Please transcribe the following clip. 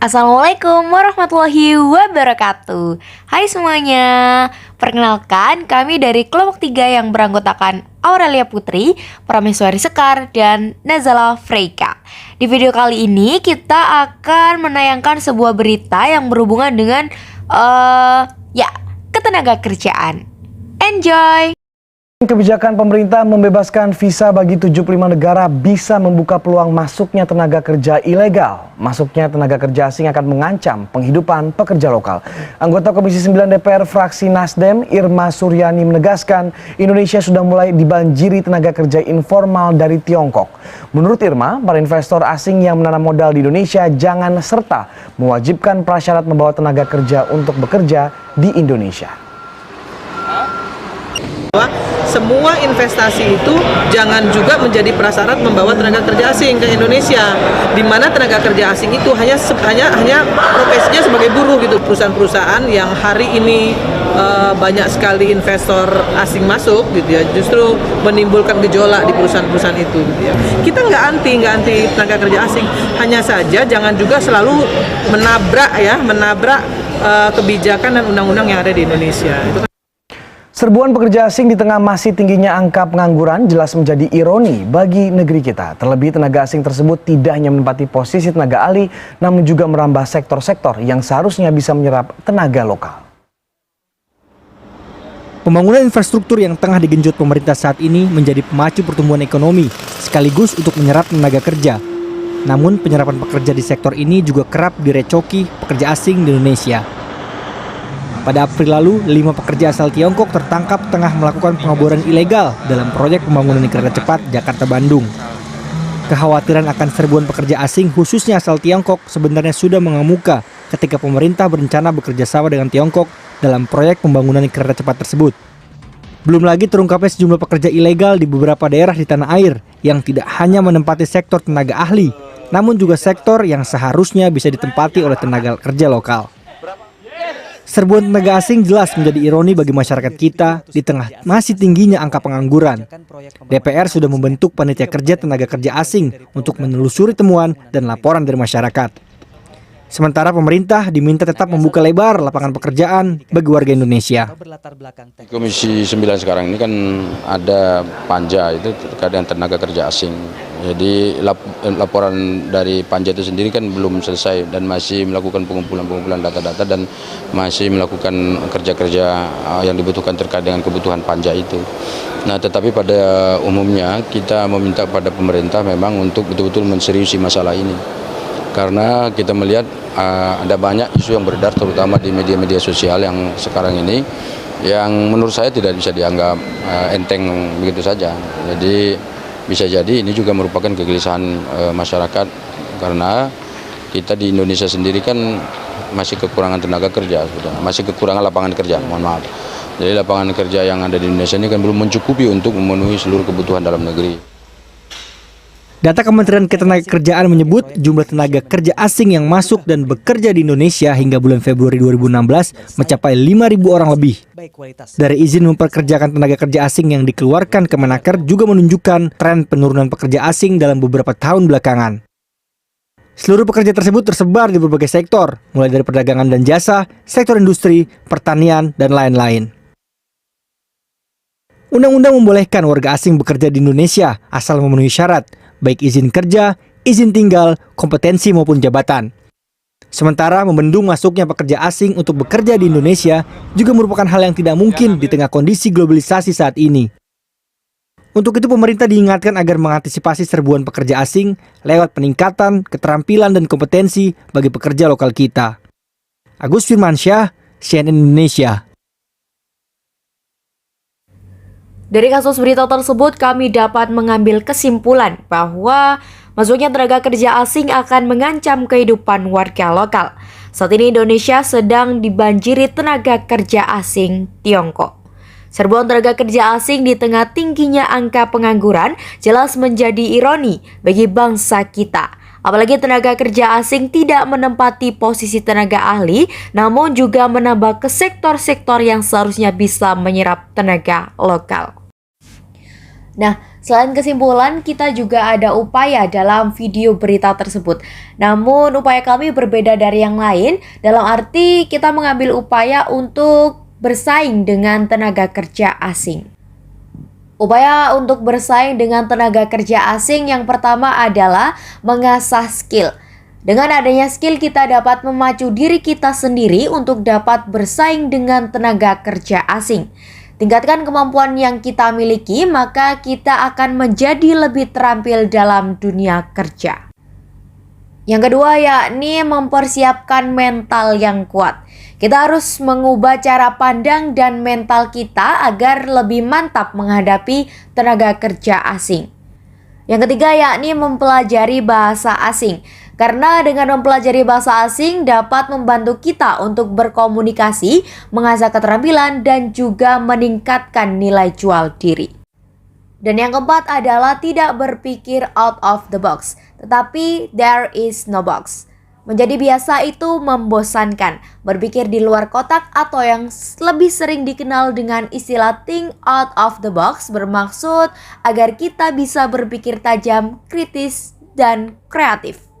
Assalamualaikum warahmatullahi wabarakatuh. Hai semuanya, perkenalkan kami dari kelompok 3 yang beranggotakan Aurelia Putri, Prameswari Sekar, dan Nazala Freika. Di video kali ini kita akan menayangkan sebuah berita yang berhubungan dengan ketenaga kerjaan. Enjoy! Kebijakan pemerintah membebaskan visa bagi 75 negara bisa membuka peluang masuknya tenaga kerja ilegal. Masuknya tenaga kerja asing akan mengancam penghidupan pekerja lokal. Anggota Komisi 9 DPR fraksi Nasdem, Irma Suryani menegaskan Indonesia sudah mulai dibanjiri tenaga kerja informal dari Tiongkok. Menurut Irma, para investor asing yang menanam modal di Indonesia jangan serta mewajibkan prasyarat membawa tenaga kerja untuk bekerja di Indonesia. Semua investasi itu jangan juga menjadi prasyarat membawa tenaga kerja asing ke Indonesia, di mana tenaga kerja asing itu hanya profesinya sebagai buruh gitu. Perusahaan-perusahaan yang hari ini banyak sekali investor asing masuk gitu ya, justru menimbulkan gejolak di perusahaan-perusahaan itu gitu ya. Kita nggak anti tenaga kerja asing, hanya saja jangan juga selalu menabrak kebijakan dan undang-undang yang ada di Indonesia. Serbuan pekerja asing di tengah masih tingginya angka pengangguran jelas menjadi ironi bagi negeri kita. Terlebih tenaga asing tersebut tidak hanya menempati posisi tenaga ahli, namun juga merambah sektor-sektor yang seharusnya bisa menyerap tenaga lokal. Pembangunan infrastruktur yang tengah digenjot pemerintah saat ini menjadi pemacu pertumbuhan ekonomi, sekaligus untuk menyerap tenaga kerja. Namun penyerapan pekerja di sektor ini juga kerap direcoki pekerja asing di Indonesia. Pada April lalu, 5 pekerja asal Tiongkok tertangkap tengah melakukan pengeboran ilegal dalam proyek pembangunan kereta cepat Jakarta-Bandung. Kekhawatiran akan serbuan pekerja asing khususnya asal Tiongkok sebenarnya sudah mengemuka ketika pemerintah berencana bekerja sama dengan Tiongkok dalam proyek pembangunan kereta cepat tersebut. Belum lagi terungkapnya sejumlah pekerja ilegal di beberapa daerah di tanah air yang tidak hanya menempati sektor tenaga ahli, namun juga sektor yang seharusnya bisa ditempati oleh tenaga kerja lokal. Serbuan tenaga asing jelas menjadi ironi bagi masyarakat kita di tengah masih tingginya angka pengangguran. DPR sudah membentuk panitia kerja tenaga kerja asing untuk menelusuri temuan dan laporan dari masyarakat. Sementara pemerintah diminta tetap membuka lebar lapangan pekerjaan bagi warga Indonesia. Komisi 9 sekarang ini kan ada panja itu terkait dengan tenaga kerja asing. Jadi laporan dari panja itu sendiri kan belum selesai dan masih melakukan pengumpulan data-data dan masih melakukan kerja-kerja yang dibutuhkan terkait dengan kebutuhan panja itu. Nah, tetapi pada umumnya kita meminta pada pemerintah memang untuk betul-betul menseriusi masalah ini. Karena kita melihat ada banyak isu yang beredar terutama di media-media sosial yang sekarang ini yang menurut saya tidak bisa dianggap enteng begitu saja. Jadi bisa jadi ini juga merupakan kegelisahan masyarakat karena kita di Indonesia sendiri kan masih kekurangan tenaga kerja, masih kekurangan lapangan kerja, mohon maaf. Jadi lapangan kerja yang ada di Indonesia ini kan belum mencukupi untuk memenuhi seluruh kebutuhan dalam negeri. Data Kementerian Ketenagakerjaan menyebut jumlah tenaga kerja asing yang masuk dan bekerja di Indonesia hingga bulan Februari 2016 mencapai 5.000 orang lebih. Dari izin memperkerjakan tenaga kerja asing yang dikeluarkan Kemenaker juga menunjukkan tren penurunan pekerja asing dalam beberapa tahun belakangan. Seluruh pekerja tersebut tersebar di berbagai sektor, mulai dari perdagangan dan jasa, sektor industri, pertanian, dan lain-lain. Undang-undang membolehkan warga asing bekerja di Indonesia asal memenuhi syarat, baik izin kerja, izin tinggal, kompetensi maupun jabatan. Sementara membendung masuknya pekerja asing untuk bekerja di Indonesia juga merupakan hal yang tidak mungkin di tengah kondisi globalisasi saat ini. Untuk itu pemerintah diingatkan agar mengantisipasi serbuan pekerja asing lewat peningkatan keterampilan dan kompetensi bagi pekerja lokal kita. Agus Firmansyah, CNN Indonesia. Dari kasus berita tersebut, kami dapat mengambil kesimpulan bahwa masuknya tenaga kerja asing akan mengancam kehidupan warga lokal. Saat ini Indonesia sedang dibanjiri tenaga kerja asing Tiongkok. Serbuan tenaga kerja asing di tengah tingginya angka pengangguran jelas menjadi ironi bagi bangsa kita. Apalagi tenaga kerja asing tidak menempati posisi tenaga ahli, namun juga menambah ke sektor-sektor yang seharusnya bisa menyerap tenaga lokal. Nah, Selain kesimpulan, kita juga ada upaya dalam video berita tersebut. Namun, upaya kami berbeda dari yang lain, dalam arti kita mengambil upaya untuk bersaing dengan tenaga kerja asing. Upaya untuk bersaing dengan tenaga kerja asing yang pertama adalah mengasah skill. Dengan adanya skill, kita dapat memacu diri kita sendiri untuk dapat bersaing dengan tenaga kerja asing. Tingkatkan kemampuan yang kita miliki, maka kita akan menjadi lebih terampil dalam dunia kerja. Yang kedua yakni mempersiapkan mental yang kuat. Kita harus mengubah cara pandang dan mental kita agar lebih mantap menghadapi tenaga kerja asing. Yang ketiga yakni mempelajari bahasa asing. Karena dengan mempelajari bahasa asing dapat membantu kita untuk berkomunikasi, mengasah keterampilan, dan juga meningkatkan nilai jual diri. Dan yang keempat adalah tidak berpikir out of the box, tetapi there is no box. Menjadi biasa itu membosankan. Berpikir di luar kotak atau yang lebih sering dikenal dengan istilah think out of the box bermaksud agar kita bisa berpikir tajam, kritis, dan kreatif.